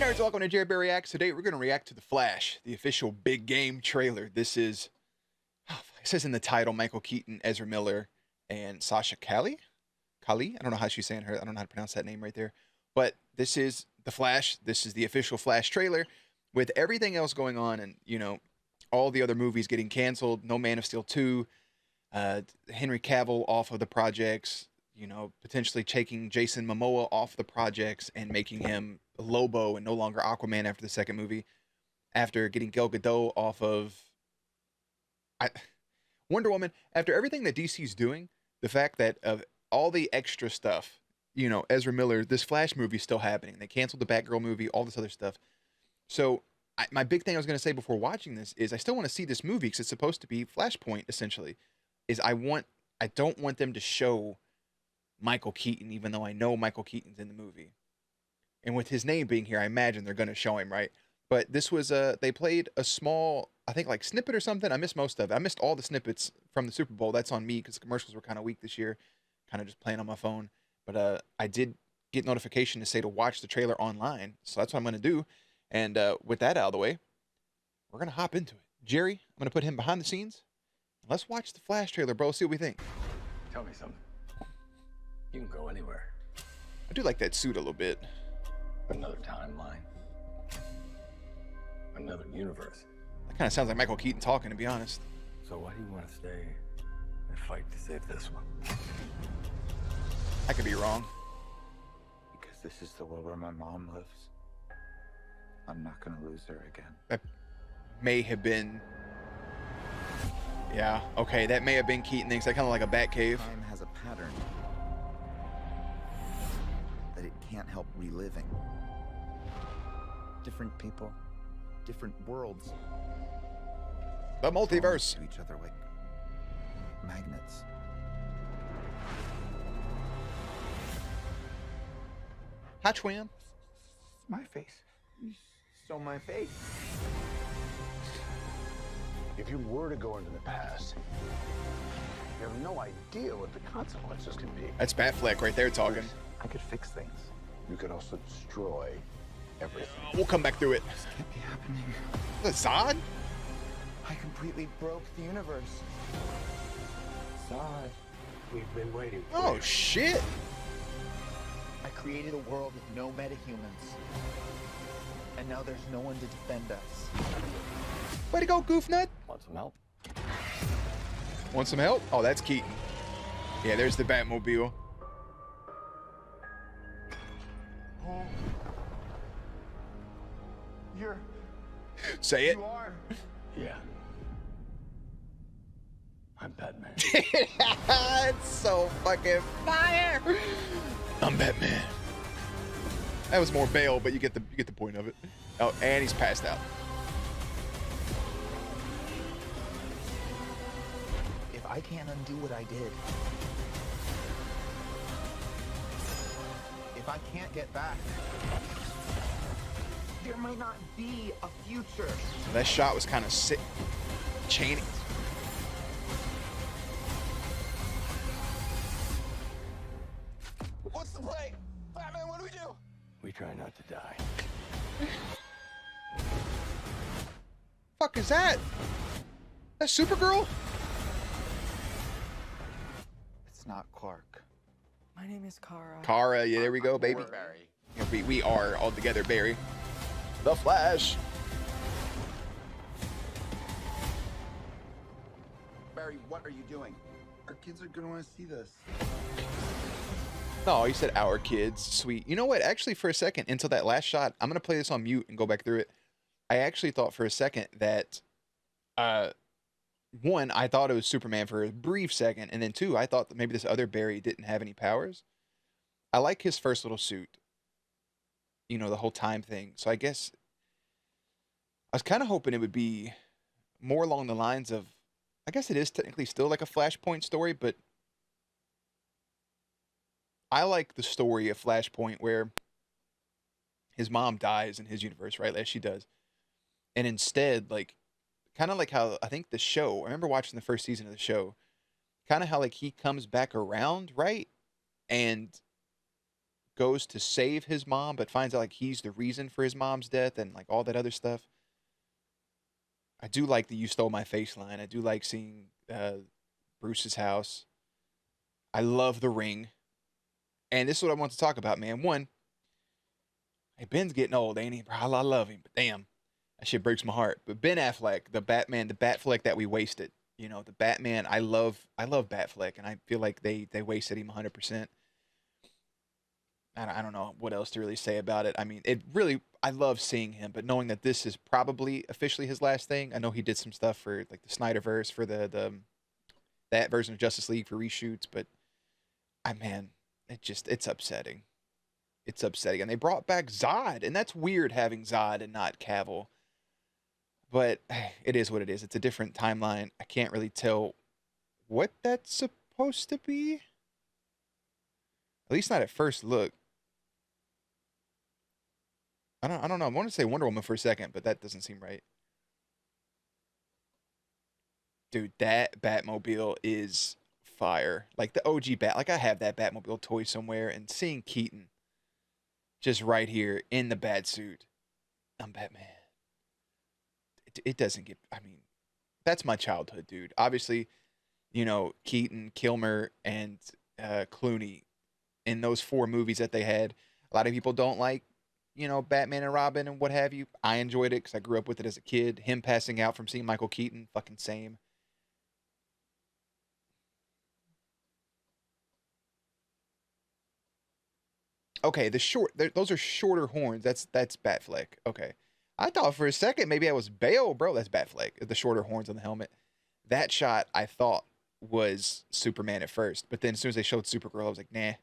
nerds, welcome to Jerry Bear Reacts. Today we're going to react to The Flash, the official big game trailer. This is, it says in the title, Michael Keaton, Ezra Miller, and Sasha Calle? Calle? I don't know how she's saying her. I don't know how to pronounce that name right there. But this is The Flash. This is the official Flash trailer. With everything else going on and, you know, all the other movies getting canceled, no Man of Steel 2, Henry Cavill off of the projects, you know, potentially taking Jason Momoa off the projects and making him Lobo and no longer Aquaman after the second movie, after getting Gal Gadot off of Wonder Woman, after everything that DC's doing, the fact that of all the extra stuff, you know, Ezra Miller, this Flash movie is still happening. They canceled the Batgirl movie, all this other stuff. So my big thing I was going to say before watching this is I still want to see this movie because it's supposed to be Flashpoint, essentially. Is I don't want them to show Michael Keaton, even though I know Michael Keaton's in the movie. And with his name being here, I imagine they're going to show him, right? But this was, they played a small, I think like snippet or something. I missed most of it. I missed all the snippets from the Super Bowl. That's on me because the commercials were kind of weak this year. Kind of just playing on my phone. But I did get notification to say to watch the trailer online. So that's what I'm going to do. And with that out of the way, we're going to hop into it. Jerry, I'm going to put him behind the scenes. Let's watch the Flash trailer, bro. See what we think. Tell me something. You can go anywhere. I do like that suit a little bit. Another timeline. Another universe. That kind of sounds like Michael Keaton talking, to be honest. So why do you want to stay and fight to save this one? I could be wrong. Because this is the world where my mom lives. I'm not gonna lose her again. That may have been... Yeah, okay, that may have been Keaton things. That kind of like a bat cave. Time has a pattern that it can't help reliving. Different people, different worlds. The multiverse. To each other like magnets. Hi, twin. My face. You stole my face. If you were to go into the past, you have no idea what the consequences can be. That's Batfleck right there talking. I could fix things. You could also destroy everything. We'll come back through it. This can't be happening. The Zod? I completely broke the universe. Zod, we've been waiting for Oh, you. shit. I created a world with no metahumans. And now there's no one to defend us. Way to go, Goofnut. Want some help? Want some help? Oh, that's Keaton. Yeah, there's the Batmobile. Oh. Say it. You are. Yeah. I'm Batman. It's so fucking fire. I'm Batman. That was more Bale, but you get the point of it. Oh, and he's passed out. If I can't undo what I did, if I can't get back, there might not be a future. So that shot was kind of sick. Chaining. What's the play? Batman, what do we do? We try not to die. Fuck is that? That's Supergirl? It's not Clark. My name is Kara. Kara, yeah, there we go, baby. Barry. Yeah, we are all together, Barry. The Flash. Barry, what are you doing? Our kids are gonna want to see this. No, you said our kids. Sweet. You know what? Actually, for a second, until that last shot, I'm going to play this on mute and go back through it. I actually thought for a second that, one, I thought it was Superman for a brief second. And then two, I thought that maybe this other Barry didn't have any powers. I like his first little suit. You know, the whole time thing. So I guess I was kind of hoping it would be more along the lines of, I guess it is technically still like a Flashpoint story, but I like the story of Flashpoint where his mom dies in his universe, right? As she does. And instead, like, kind of like how I think the show, I remember watching the first season of the show, kind of how like he comes back around, right? And goes to save his mom, but finds out like he's the reason for his mom's death and like all that other stuff. I do like the "you stole my face" line. I do like seeing Bruce's house. I love The Ring. And this is what I want to talk about, man. One, hey, Ben's getting old, ain't he? Bro, I love him, but damn, that shit breaks my heart. But Ben Affleck, the Batman, the Batfleck that we wasted. You know, the Batman. I love Batfleck, and I feel like they wasted him 100%. I don't know what else to really say about it. I mean, it really, I love seeing him, but knowing that this is probably officially his last thing. I know he did some stuff for like the Snyderverse for the that version of Justice League for reshoots, but man, it's upsetting. It's upsetting. And they brought back Zod, and that's weird having Zod and not Cavill. But it is what it is. It's a different timeline. I can't really tell what that's supposed to be. At least not at first look. I don't know. I want to say Wonder Woman for a second, but that doesn't seem right. Dude, that Batmobile is fire. Like the OG Bat. Like I have that Batmobile toy somewhere, and seeing Keaton just right here in the bat suit. I'm Batman. It doesn't get, I mean, that's my childhood, dude. Obviously, you know, Keaton, Kilmer, and Clooney in those 4 movies that they had. A lot of people don't like, you know, Batman and Robin and what have you. I enjoyed it because I grew up with it as a kid. Him passing out from seeing Michael Keaton, fucking same. Okay, those are shorter horns. That's Batfleck. Okay. I thought for a second maybe I was Bale, bro. That's Batfleck. The shorter horns on the helmet. That shot I thought was Superman at first, but then as soon as they showed Supergirl, I was like, nah.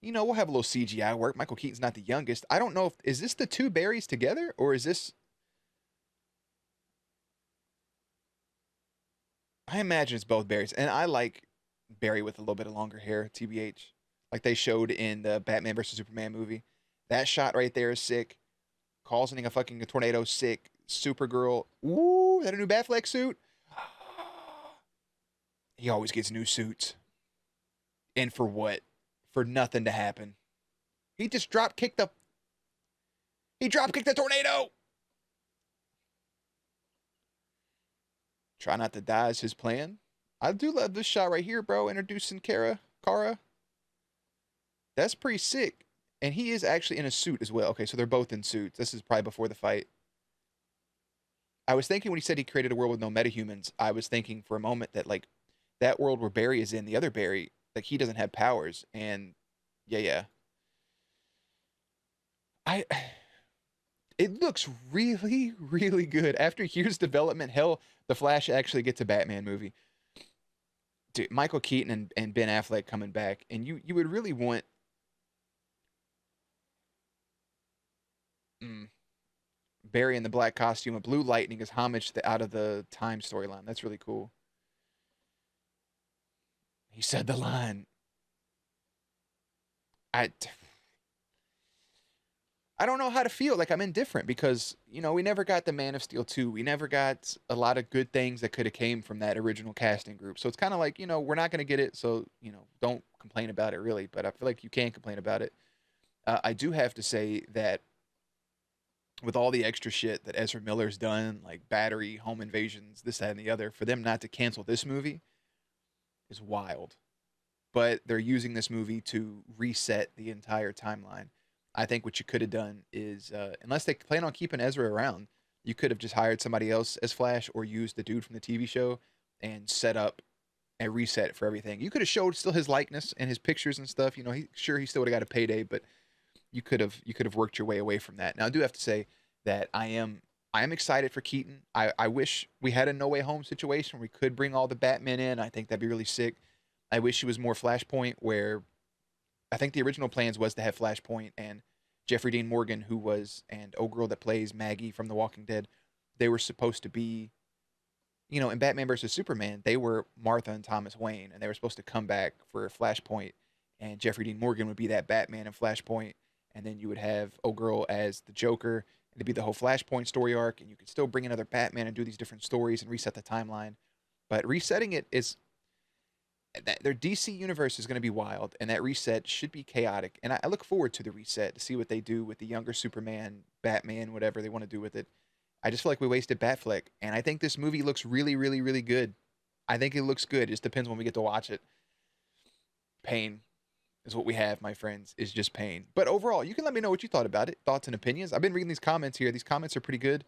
You know, we'll have a little CGI work. Michael Keaton's not the youngest. I don't know if is this the 2 Barrys together or is this? I imagine it's both Barrys, and I like Barry with a little bit of longer hair, TBH, like they showed in the Batman versus Superman movie. That shot right there is sick. Causing a fucking tornado, sick. Supergirl, ooh, that a new Batfleck suit? He always gets new suits. And for what? For nothing to happen. He just drop kicked the tornado. Try not to die is his plan. I do love this shot right here, bro. Introducing Kara. That's pretty sick. And he is actually in a suit as well. Okay, so they're both in suits. This is probably before the fight. I was thinking when he said he created a world with no metahumans, I was thinking for a moment that, like, that world where Barry is in, the other Barry, like, he doesn't have powers. And, yeah. It looks really, really good. After years development, hell, the Flash actually gets a Batman movie. Dude, Michael Keaton and Ben Affleck coming back. And you would really want... Barry in the black costume, a blue lightning is homage to Out of the Time storyline. That's really cool. He said the line. I don't know how to feel. Like, I'm indifferent because, you know, we never got the Man of Steel 2. We never got a lot of good things that could have came from that original casting group. So it's kind of like, you know, we're not going to get it. So, you know, don't complain about it really. But I feel like you can complain about it. I do have to say that with all the extra shit that Ezra Miller's done, like Battery, Home Invasions, this, that, and the other, for them not to cancel this movie is wild. But they're using this movie to reset the entire timeline. I think what you could have done is, unless they plan on keeping Ezra around, you could have just hired somebody else as Flash or used the dude from the TV show and set up a reset for everything. You could have showed still his likeness and his pictures and stuff. You know, he still would have got a payday, but you could have worked your way away from that. Now, I do have to say that I am excited for Keaton. I wish we had a No Way Home situation where we could bring all the Batmen in. I think that'd be really sick. I wish it was more Flashpoint, where I think the original plans was to have Flashpoint and Jeffrey Dean Morgan, and old girl that plays Maggie from The Walking Dead, they were supposed to be, you know, in Batman versus Superman, they were Martha and Thomas Wayne, and they were supposed to come back for Flashpoint, and Jeffrey Dean Morgan would be that Batman in Flashpoint, and then you would have old girl as the Joker, and it'd be the whole Flashpoint story arc, and you could still bring another Batman and do these different stories and reset the timeline. But resetting it is, their DC universe is going to be wild, and that reset should be chaotic. And I look forward to the reset to see what they do with the younger Superman, Batman, whatever they want to do with it. I just feel like we wasted Batfleck, and I think this movie looks really, really, really good. I think it looks good. It just depends when we get to watch it. Pain is what we have, my friends, is just pain. But overall, you can let me know what you thought about it, thoughts and opinions. I've been reading these comments here. These comments are pretty good.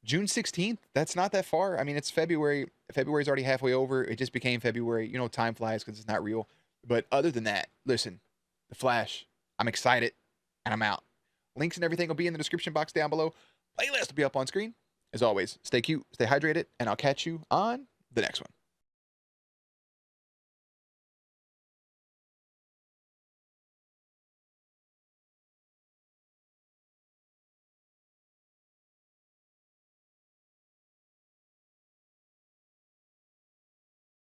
June 16th, that's not that far. I mean, it's February. February's already halfway over. It just became February. You know, time flies because it's not real. But other than that, listen, The Flash, I'm excited, and I'm out. Links and everything will be in the description box down below. Playlist will be up on screen. As always, stay cute, stay hydrated, and I'll catch you on the next one.